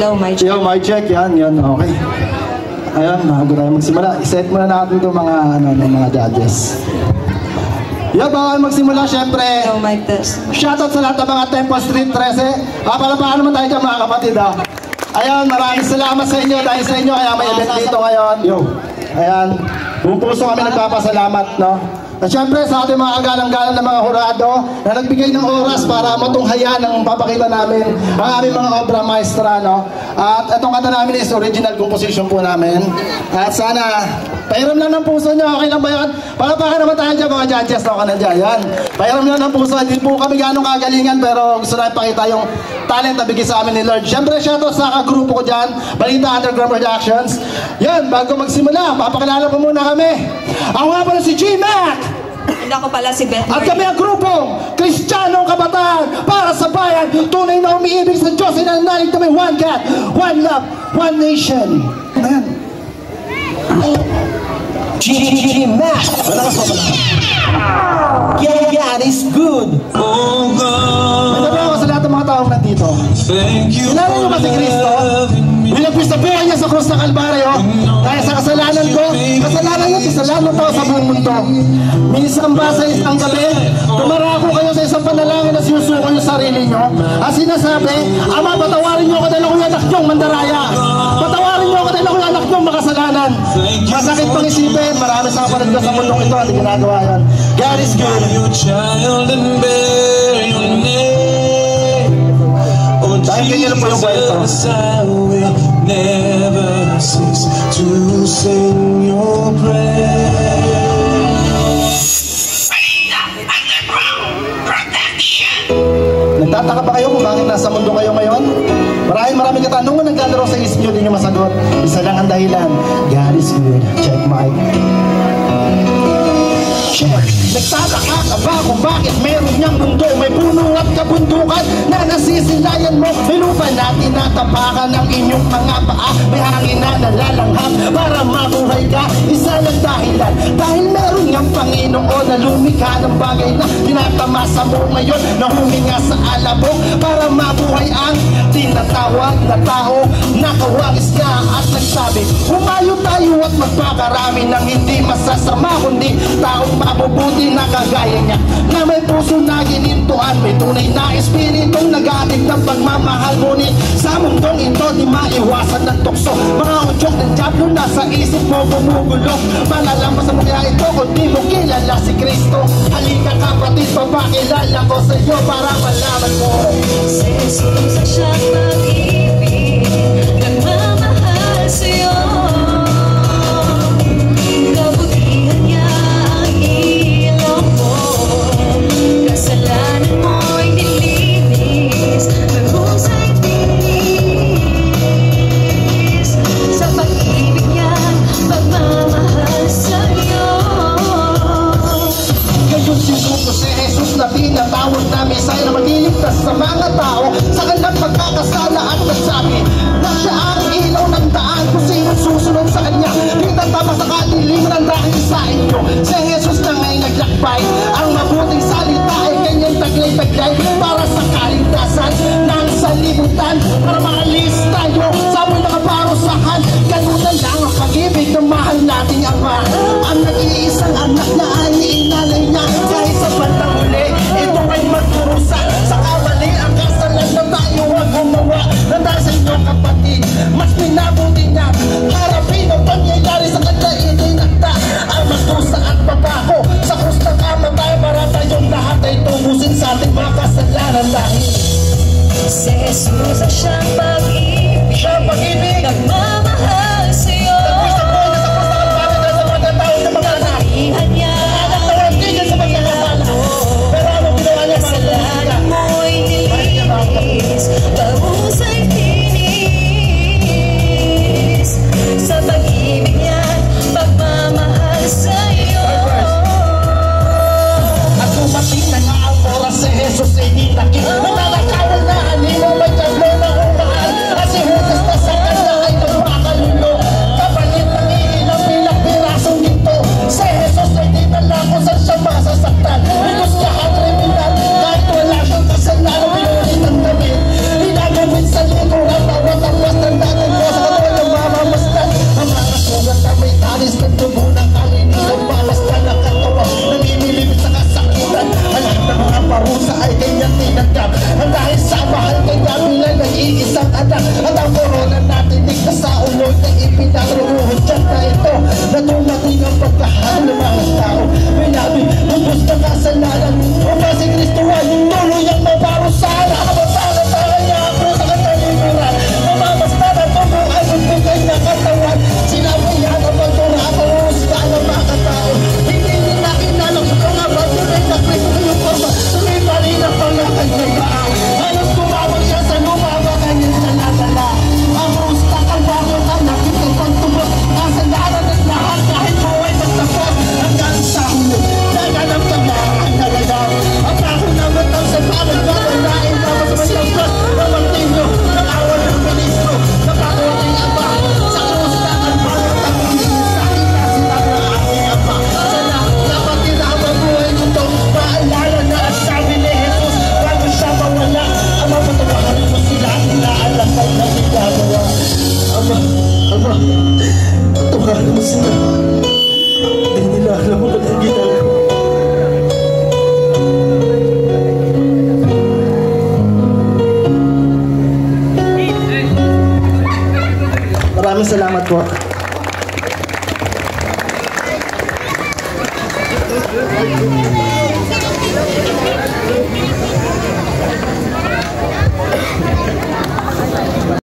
Hello, my check. Yo, my check. Yan, okay. Ayan, bago tayo magsimula. I-set muna natin itong mga judges. Yo, bago magsimula, syempre. Hello, my test. Shoutout sa lahat ng mga Temple Street 13. Palapakan naman tayo dyan mga kapatid. Ayan, maraming salamat sa inyo. Dahil sa inyo, kaya may event dito ngayon. Yo, ayan. Buong puso kami nagpapasalamat, no? At syempre sa ating mga kagalang-galang na mga hurado na nagbigay ng oras para matunghayan ang papakita namin ang aming mga obra maestra, no? At itong kanta namin is original composition po namin. At sana, pahiram lang ng puso nyo, okay lang ba yan? Palapakan naman tayo dyan mga judges, no? Kanadyan, yan. Pahiram lang ng puso, hindi po kami ganong kagalingan, pero gusto na ipakita yung talent na bigay sa amin ni Lord. Syempre, shoutout sa kagrupo ko dyan, Balita Underground Productions. Yan, bago magsimula, papakilala po muna kami. Ako nga pala si G-Mac! Hindi ako pala si Beth. At kami ang grupong Kristiyanong Kabataan para sa bayan, tunay na umiibig sa Diyos, inanalig na may one God, one love, one nation. Ayan. G-Mac! Yeah, it's good. Sabi ako sa lahat ng mga taong nandito. Kilala niyo ba si Kristo? Binagpis na buhay niya sa krus ng Kalbaryo dahil sa kasalanan ko, kasalanan niya, kasalanan tao sa buong mundo. Minsan ba sa isang gabi, tumarako kayo sa isang panalangin na sinusuko yung sarili niyo at sinasabi, Ama, patawarin niyo ako dahil ako'y anak niyong mandaraya. Patawarin niyo ako dahil ako'y anak niyong makasalanan. Masakit pang isipin, marami sa kapatid ko sa mundong ito, hindi ginagawa yan. God is good. Dahil ganyan lang po yung kwento. Never cease to sing your praise. Nagtataka ba kayo kung bakit nasa mundo kayo ngayon? Maraming katanungan naglalaro sa isip nyo, hindi nyo masagot. Isa lang ang dahilan. God is good. Check mic. Check. Nagtataka ka ba kung bakit meron niyang mundo? May puno at kabundukan na nasisilayan mo. May lupa na tinatapakan ng inyong mga paa. May hangin na nalalanghap para mabuhay ka. Isa lang dahilan, dahil meron niyang Panginoon na lumikha ng bagay na tinatamasa mo ngayon, na huminga sa alabok para mabuhay ang tinatawag na tao. Nakawagis ka at nagsabi, humayo tayo at magpakarami ng hindi masasama, kundi taong mabubuti na kagaya niya, na may puso na ginintuan, may tunay na espiritong nag-aatid ng pagmamahal. Ngunit sa mundong ito di maiwasan ng tukso, mga udyok ng diablo na sa isip mo bumugulong. Malalampas sa mukha ito kung di mo kilala si Kristo. Halika kapatid, papakilala ko sa iyo para malaman mo si Jesus ang siyang mag-ibig, nagmamahal sa iyo. Kasalanan mo'y nilinis, mahusay tinis, sa pag-ibig niyan, pagmamahal sa'yo. Ngayon sinuko si Jesus na tinatawag na Mesaya, na magliligtas sa mga tao sa kanilang pagkakasala, at nagsabi na siya ang ilaw ng daan kung sino susunod sa kanya. Di tatama sa kadiliman dahil sa inyo. Si Jesus na ngay naglakbay, ang mabuting salita ay kanyang taglay-taglay para sa kaligtasan ng salibutan, para maalis tayo sa amoy nakaparusahan. Ganun na lang ang pag-ibig ng mahal nating Ama. Ang nag-iisang anak niya ay inalay niya, kahit sa bandang huli ito ay magkurusa sa kamali ang kasalan na tayo ang gumawa. Nandang sa inyo kapatid, mas pinabuti niya harapin ang pangyayari sa kanya. Itinagda ang magdusa at babako sa krus ng kamatay para tayong lahat ay tubusin sa ating mga kasalanan. Dahil si Jesus ang siyang pag-ibig, nagmamahal sa'yo. Kapatihan niya ang ilaw mo, kasalanan mo'y nilinis, mahusay tinis, sa pag-ibig niya, pagmamahal sa'yo. At dumating na nga ang oras, si Jesus ay nitakip, nananakawan na animo, may tablo na umahal, at si Judas na sa kanya ay tumak. Salamat po.